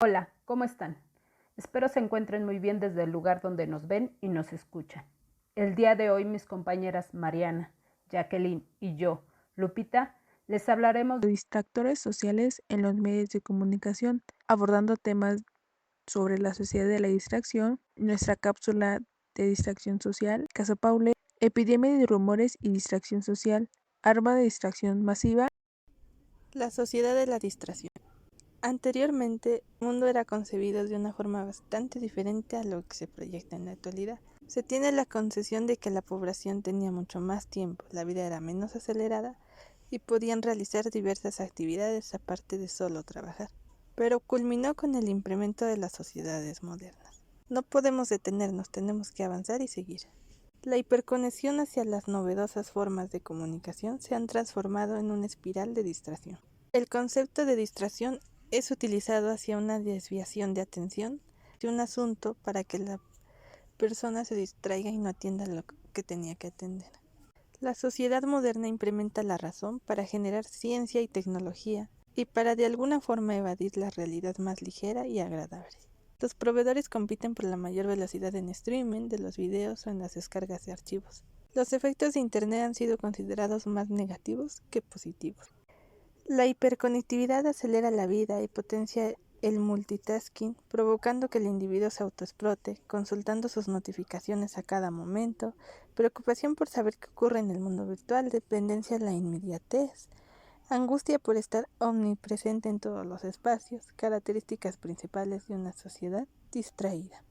Hola, ¿cómo están? Espero se encuentren muy bien desde el lugar donde nos ven y nos escuchan. El día de hoy mis compañeras Mariana, Jacqueline y yo, Lupita, les hablaremos de Distractores sociales en los medios de comunicación, abordando temas sobre la sociedad de la distracción, nuestra cápsula de distracción social, caso Paule, epidemia de rumores y distracción social, arma de distracción masiva. La sociedad de la distracción. Anteriormente, el mundo era concebido de una forma bastante diferente a lo que se proyecta en la actualidad. Se tiene la concepción de que la población tenía mucho más tiempo, la vida era menos acelerada y podían realizar diversas actividades aparte de solo trabajar. Pero culminó con el implemento de las sociedades modernas. No podemos detenernos, tenemos que avanzar y seguir. La hiperconexión hacia las novedosas formas de comunicación se han transformado en una espiral de distracción. El concepto de distracción es utilizado hacia una desviación de atención de un asunto para que la persona se distraiga y no atienda lo que tenía que atender. La sociedad moderna implementa la razón para generar ciencia y tecnología y para de alguna forma evadir la realidad más ligera y agradable. Los proveedores compiten por la mayor velocidad en streaming de los videos o en las descargas de archivos. Los efectos de Internet han sido considerados más negativos que positivos. La hiperconectividad acelera la vida y potencia el multitasking, provocando que el individuo se autoexplote, consultando sus notificaciones a cada momento, preocupación por saber qué ocurre en el mundo virtual, dependencia de la inmediatez, angustia por estar omnipresente en todos los espacios, características principales de una sociedad distraída.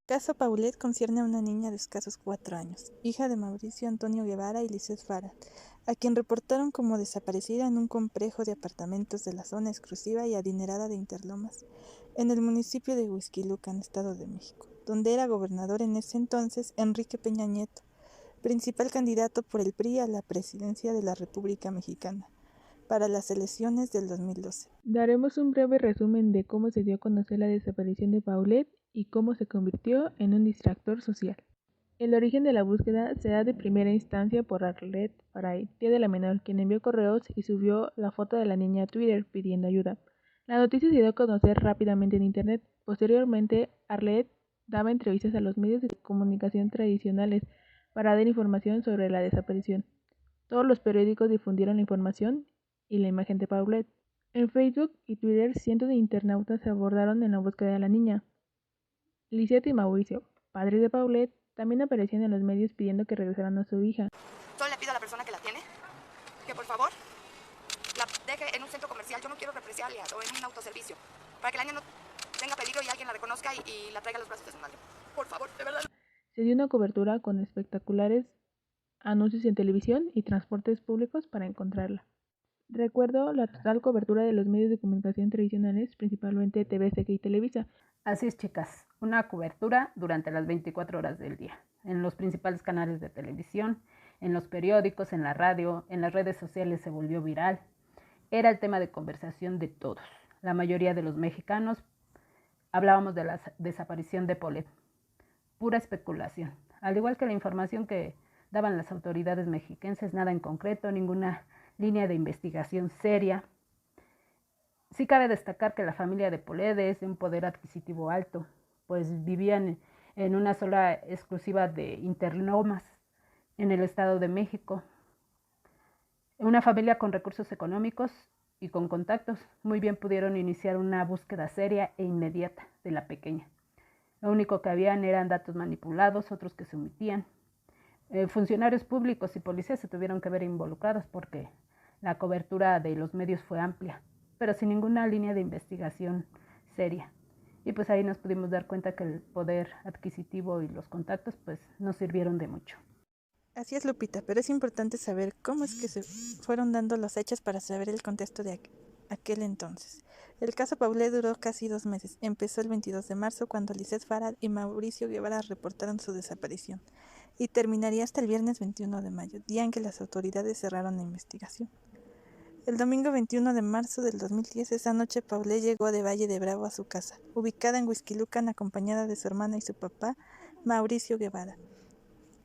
El caso Paulette concierne a una niña de escasos 4 años, hija de Mauricio Antonio Guevara y Lizeth Farad, a quien reportaron como desaparecida en un complejo de apartamentos de la zona exclusiva y adinerada de Interlomas, en el municipio de Huixquilucan, Estado de México, donde era gobernador en ese entonces Enrique Peña Nieto, principal candidato por el PRI a la presidencia de la República Mexicana para las elecciones del 2012. Daremos un breve resumen de cómo se dio a conocer la desaparición de Paulette y cómo se convirtió en un distractor social. El origen de la búsqueda se da de primera instancia por Arlette Faray, tía de la menor, quien envió correos y subió la foto de la niña a Twitter pidiendo ayuda. La noticia se dio a conocer rápidamente en Internet. Posteriormente, Arlette daba entrevistas a los medios de comunicación tradicionales para dar información sobre la desaparición. Todos los periódicos difundieron la información y la imagen de Paulette. En Facebook y Twitter, cientos de internautas se abordaron en la búsqueda de la niña. Lizeth y Mauricio, padres de Paulette, también aparecían en los medios pidiendo que regresaran a su hija. Solo le pido a la persona que la tiene que por favor la deje en un centro comercial. Yo no quiero represalias o en un autoservicio, para que la niña no tenga peligro y alguien la reconozca y la traiga a los brazos de su madre. Por favor, de verdad. Se dio una cobertura con espectaculares anuncios en televisión y transportes públicos para encontrarla. Recuerdo la total cobertura de los medios de comunicación tradicionales, principalmente TV Azteca y Televisa. Así es, chicas, una cobertura durante las 24 horas del día, en los principales canales de televisión, en los periódicos, en la radio, en las redes sociales se volvió viral. Era el tema de conversación de todos. La mayoría de los mexicanos hablábamos de la desaparición de Paulette. Pura especulación. Al igual que la información que daban las autoridades mexiquenses, nada en concreto, ninguna línea de investigación seria. Sí cabe destacar que la familia de Paulette es de un poder adquisitivo alto, pues vivían en una sola exclusiva de Interlomas, en el Estado de México. Una familia con recursos económicos y con contactos muy bien pudieron iniciar una búsqueda seria e inmediata de la pequeña. Lo único que habían eran datos manipulados, otros que se omitían. Funcionarios públicos y policías se tuvieron que ver involucrados porque la cobertura de los medios fue amplia, pero sin ninguna línea de investigación seria. Y pues ahí nos pudimos dar cuenta que el poder adquisitivo y los contactos pues no sirvieron de mucho. Así es, Lupita, pero es importante saber cómo es que se fueron dando los hechos para saber el contexto de aquel entonces. El caso Paulette duró casi 2 meses. Empezó el 22 de marzo cuando Lizeth Farad y Mauricio Guevara reportaron su desaparición y terminaría hasta el viernes 21 de mayo, día en que las autoridades cerraron la investigación. El domingo 21 de marzo del 2010, esa noche, Paulette llegó de Valle de Bravo a su casa, ubicada en Huixquilucan, acompañada de su hermana y su papá, Mauricio Guevara.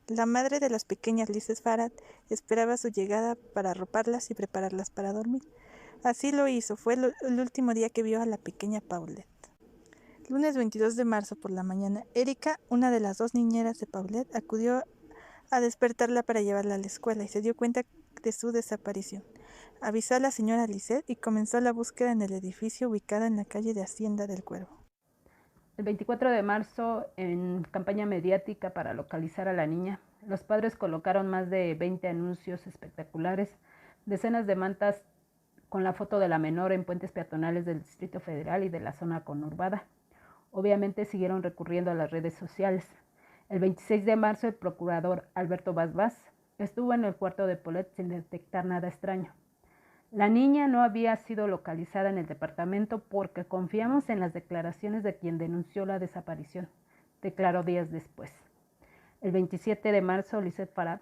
La madre de las pequeñas, Lizeth Farad, esperaba su llegada para arroparlas y prepararlas para dormir. Así lo hizo, fue el último día que vio a la pequeña Paulette. Lunes 22 de marzo por la mañana, Erika, una de las dos niñeras de Paulette, acudió a despertarla para llevarla a la escuela y se dio cuenta de su desaparición. Avisó a la señora Lisette y comenzó la búsqueda en el edificio ubicado en la calle de Hacienda del Cuervo. El 24 de marzo, en campaña mediática para localizar a la niña, los padres colocaron más de 20 anuncios espectaculares, decenas de mantas con la foto de la menor en puentes peatonales del Distrito Federal y de la zona conurbada. Obviamente siguieron recurriendo a las redes sociales. El 26 de marzo, el procurador Alberto Vaz estuvo en el cuarto de Paulette sin detectar nada extraño. La niña no había sido localizada en el departamento porque confiamos en las declaraciones de quien denunció la desaparición, declaró días después. El 27 de marzo, Lisette Farah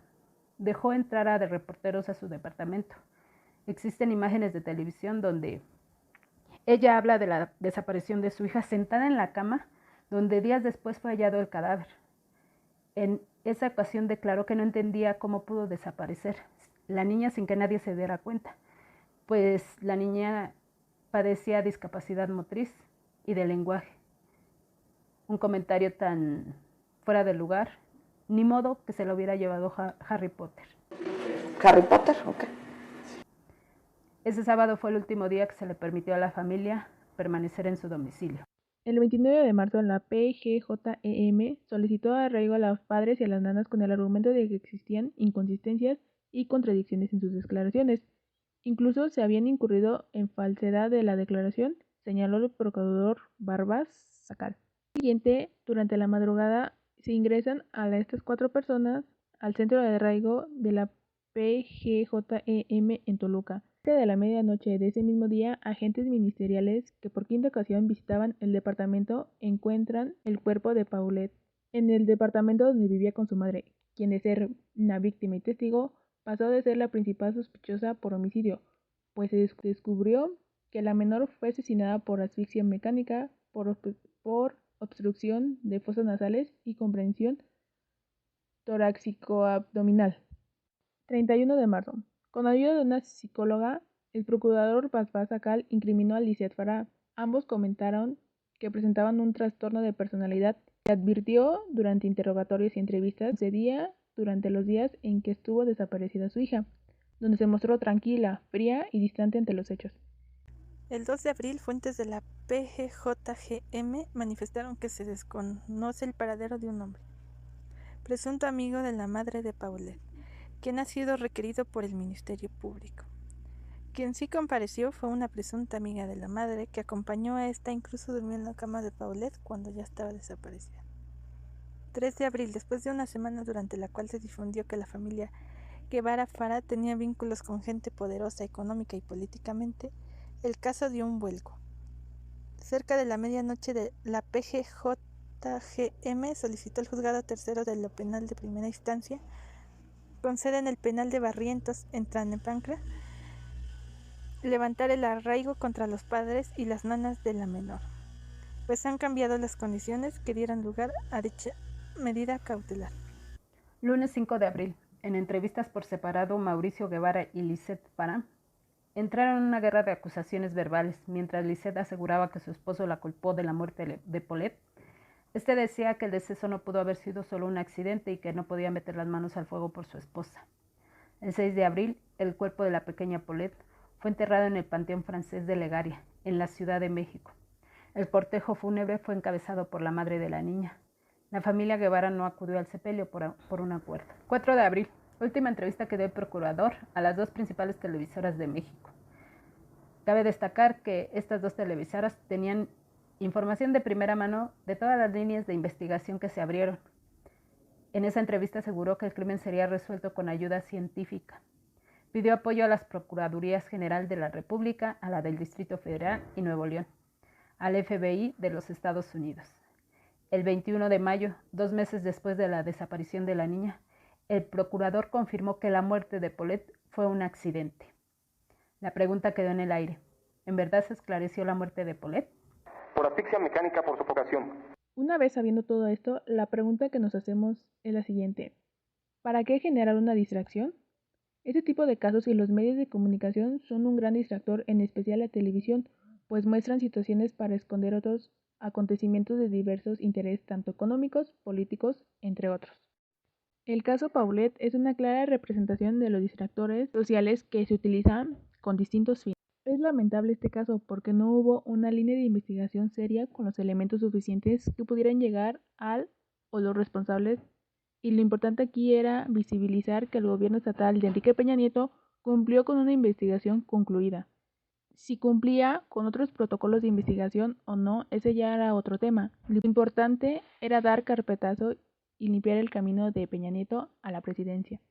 dejó entrar a reporteros a su departamento. Existen imágenes de televisión donde ella habla de la desaparición de su hija sentada en la cama, donde días después fue hallado el cadáver. En esa ocasión declaró que no entendía cómo pudo desaparecer la niña sin que nadie se diera cuenta, pues la niña padecía discapacidad motriz y de lenguaje. Un comentario tan fuera de lugar, ni modo que se lo hubiera llevado Harry Potter. Harry Potter, ok. Ese sábado fue el último día que se le permitió a la familia permanecer en su domicilio. El 29 de marzo, la PGJEM solicitó arraigo a los padres y a las nanas con el argumento de que existían inconsistencias y contradicciones en sus declaraciones. Incluso se habían incurrido en falsedad de la declaración, señaló el procurador Barbas Sacal. Al día siguiente, durante la madrugada, se ingresan a estas 4 personas al centro de arraigo de la PGJEM en Toluca. Cerca de la medianoche de ese mismo día, agentes ministeriales que por quinta ocasión visitaban el departamento encuentran el cuerpo de Paulette en el departamento donde vivía con su madre, quien de ser una víctima y testigo pasó de ser la principal sospechosa por homicidio, pues se descubrió que la menor fue asesinada por asfixia mecánica, por obstrucción de fosas nasales y comprensión torácico-abdominal. 31 de marzo. Con ayuda de una psicóloga, el procurador Vaz Sacal incriminó a Lisette Farah. Ambos comentaron que presentaban un trastorno de personalidad. Se advirtió durante interrogatorios y entrevistas que sucedía durante los días en que estuvo desaparecida su hija, donde se mostró tranquila, fría y distante ante los hechos. El 2 de abril, fuentes de la PGJGM manifestaron que se desconoce el paradero de un hombre, presunto amigo de la madre de Paulette, quien ha sido requerido por el Ministerio Público. Quien sí compareció fue una presunta amiga de la madre que acompañó a esta, incluso durmió en la cama de Paulette cuando ya estaba desaparecida. 3 de abril, después de una semana durante la cual se difundió que la familia Guevara Farah tenía vínculos con gente poderosa económica y políticamente, el caso dio un vuelco. Cerca de la medianoche, de la PGJGM solicitó al juzgado tercero de lo penal de primera instancia, con sede en el penal de Barrientos, en Tlalnepantla, levantar el arraigo contra los padres y las nanas de la menor, pues han cambiado las condiciones que dieron lugar a dicha medida cautelar. Lunes 5 de abril. En entrevistas por separado, Mauricio Guevara y Lisette Farah entraron en una guerra de acusaciones verbales, mientras Lisette aseguraba que su esposo la culpó de la muerte de Paulette. Este decía que el deceso no pudo haber sido solo un accidente y que no podía meter las manos al fuego por su esposa. El 6 de abril, el cuerpo de la pequeña Paulette fue enterrado en el Panteón Francés de Legaria, en la Ciudad de México. El cortejo fúnebre fue encabezado por la madre de la niña. La familia Guevara no acudió al sepelio por un acuerdo. 4 de abril, última entrevista que dio el procurador a las 2 principales televisoras de México. Cabe destacar que estas 2 televisoras tenían información de primera mano de todas las líneas de investigación que se abrieron. En esa entrevista aseguró que el crimen sería resuelto con ayuda científica. Pidió apoyo a las Procuradurías General de la República, a la del Distrito Federal y Nuevo León, al FBI de los Estados Unidos. El 21 de mayo, 2 meses después de la desaparición de la niña, el procurador confirmó que la muerte de Paulette fue un accidente. La pregunta quedó en el aire. ¿En verdad se esclareció la muerte de Paulette? Por asfixia mecánica por sofocación. Una vez sabiendo todo esto, la pregunta que nos hacemos es la siguiente. ¿Para qué generar una distracción? Este tipo de casos y los medios de comunicación son un gran distractor, en especial la televisión, pues muestran situaciones para esconder otros acontecimientos de diversos intereses tanto económicos, políticos, entre otros. El caso Paulet es una clara representación de los distractores sociales que se utilizan con distintos fines. Es lamentable este caso porque no hubo una línea de investigación seria con los elementos suficientes que pudieran llegar al o los responsables, y lo importante aquí era visibilizar que el gobierno estatal de Enrique Peña Nieto cumplió con una investigación concluida. Si cumplía con otros protocolos de investigación o no, ese ya era otro tema. Lo importante era dar carpetazo y limpiar el camino de Peña Nieto a la presidencia.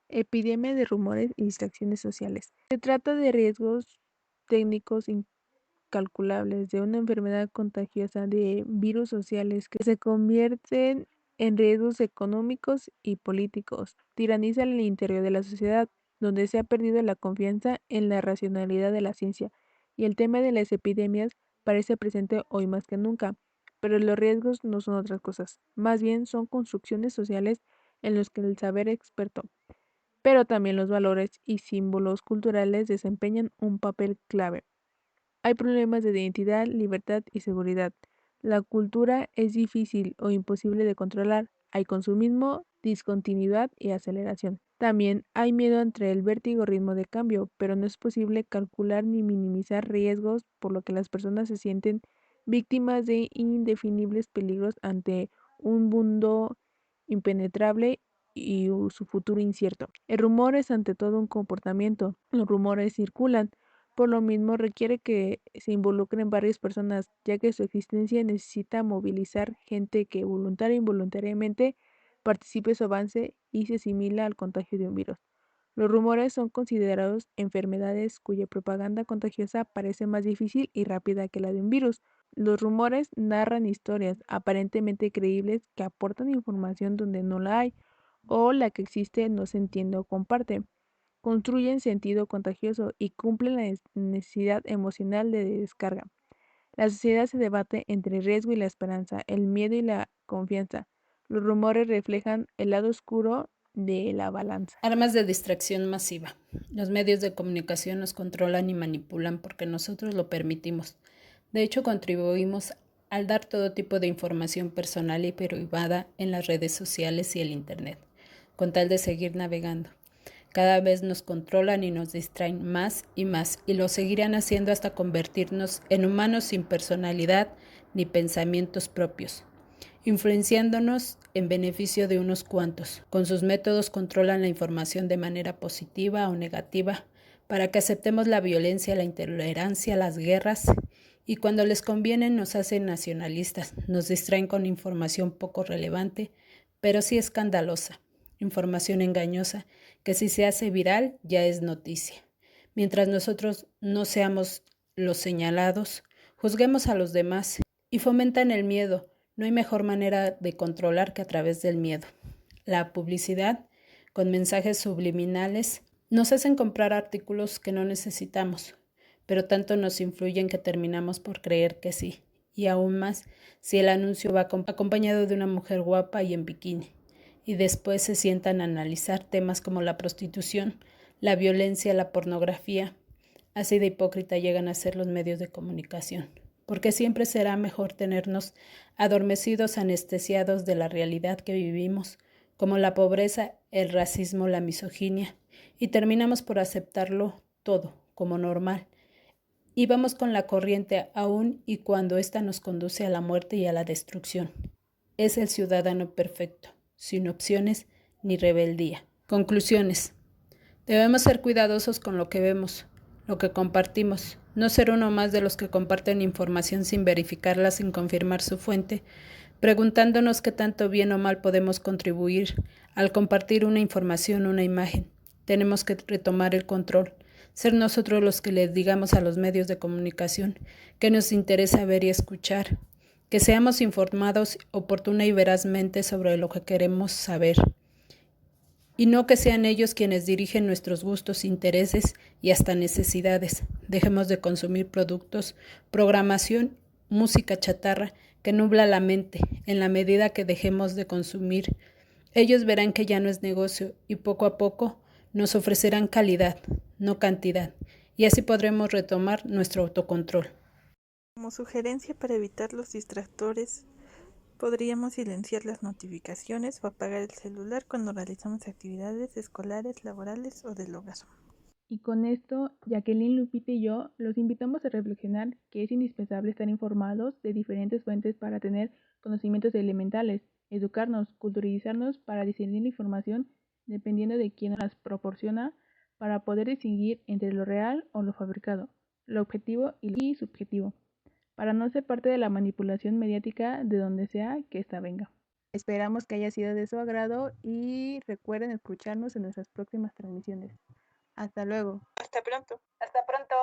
Epidemia de rumores y distracciones sociales. Se trata de riesgos técnicos incalculables de una enfermedad contagiosa de virus sociales que se convierten en riesgos económicos y políticos. Tiraniza el interior de la sociedad, donde se ha perdido la confianza en la racionalidad de la ciencia, y el tema de las epidemias parece presente hoy más que nunca. Pero los riesgos no son otras cosas, más bien son construcciones sociales en los que el saber experto, pero también los valores y símbolos culturales desempeñan un papel clave. Hay problemas de identidad, libertad y seguridad. La cultura es difícil o imposible de controlar. Hay consumismo, discontinuidad y aceleración. También hay miedo ante el vértigo ritmo de cambio, pero no es posible calcular ni minimizar riesgos, por lo que las personas se sienten víctimas de indefinibles peligros ante un mundo impenetrable y su futuro incierto. El rumor es ante todo un comportamiento. Los rumores circulan. Por lo mismo, requiere que se involucren varias personas, ya que su existencia necesita movilizar gente que voluntaria e involuntariamente participe en su avance y se asimila al contagio de un virus. Los rumores son considerados enfermedades cuya propaganda contagiosa parece más difícil y rápida que la de un virus. Los rumores narran historias aparentemente creíbles que aportan información donde no la hay, o la que existe no se entiende o comparte. Construyen sentido contagioso y cumplen la necesidad emocional de descarga. La sociedad se debate entre el riesgo y la esperanza, el miedo y la confianza. Los rumores reflejan el lado oscuro de la balanza. Armas de distracción masiva. Los medios de comunicación nos controlan y manipulan porque nosotros lo permitimos. De hecho, contribuimos al dar todo tipo de información personal y privada en las redes sociales y el Internet, con tal de seguir navegando. Cada vez nos controlan y nos distraen más, y lo seguirán haciendo hasta convertirnos en humanos sin personalidad ni pensamientos propios, influenciándonos en beneficio de unos cuantos. Con sus métodos controlan la información de manera positiva o negativa para que aceptemos la violencia, la intolerancia, las guerras, y cuando les conviene nos hacen nacionalistas, nos distraen con información poco relevante, pero sí escandalosa, información engañosa, que si se hace viral ya es noticia. Mientras nosotros no seamos los señalados, juzguemos a los demás y fomentan el miedo. No hay mejor manera de controlar que a través del miedo. La publicidad, con mensajes subliminales, nos hacen comprar artículos que no necesitamos, pero tanto nos influyen que terminamos por creer que sí. Y aún más si el anuncio va acompañado de una mujer guapa y en bikini. Y después se sientan a analizar temas como la prostitución, la violencia, la pornografía. Así de hipócrita llegan a ser los medios de comunicación, porque siempre será mejor tenernos adormecidos, anestesiados de la realidad que vivimos, como la pobreza, el racismo, la misoginia, y terminamos por aceptarlo todo como normal. Y vamos con la corriente aún y cuando ésta nos conduce a la muerte y a la destrucción. Es el ciudadano perfecto, sin opciones ni rebeldía. Conclusiones. Debemos ser cuidadosos con lo que vemos, lo que compartimos, no ser uno más de los que comparten información sin verificarla, sin confirmar su fuente, preguntándonos qué tanto bien o mal podemos contribuir al compartir una información, una imagen. Tenemos que retomar el control, ser nosotros los que les digamos a los medios de comunicación qué nos interesa ver y escuchar, que seamos informados oportuna y verazmente sobre lo que queremos saber, y no que sean ellos quienes dirigen nuestros gustos, intereses y hasta necesidades. Dejemos de consumir productos, programación, música chatarra que nubla la mente. En la medida que dejemos de consumir, ellos verán que ya no es negocio y poco a poco nos ofrecerán calidad, no cantidad, y así podremos retomar nuestro autocontrol. Como sugerencia para evitar los distractores, podríamos silenciar las notificaciones o apagar el celular cuando realizamos actividades escolares, laborales o del hogar. Y con esto, Jacqueline, Lupita y yo los invitamos a reflexionar que es indispensable estar informados de diferentes fuentes para tener conocimientos elementales, educarnos, culturalizarnos para discernir la información dependiendo de quién las proporciona para poder distinguir entre lo real o lo fabricado, lo objetivo y subjetivo, para no ser parte de la manipulación mediática de donde sea que ésta venga. Esperamos que haya sido de su agrado y recuerden escucharnos en nuestras próximas transmisiones. Hasta luego. Hasta pronto. Hasta pronto.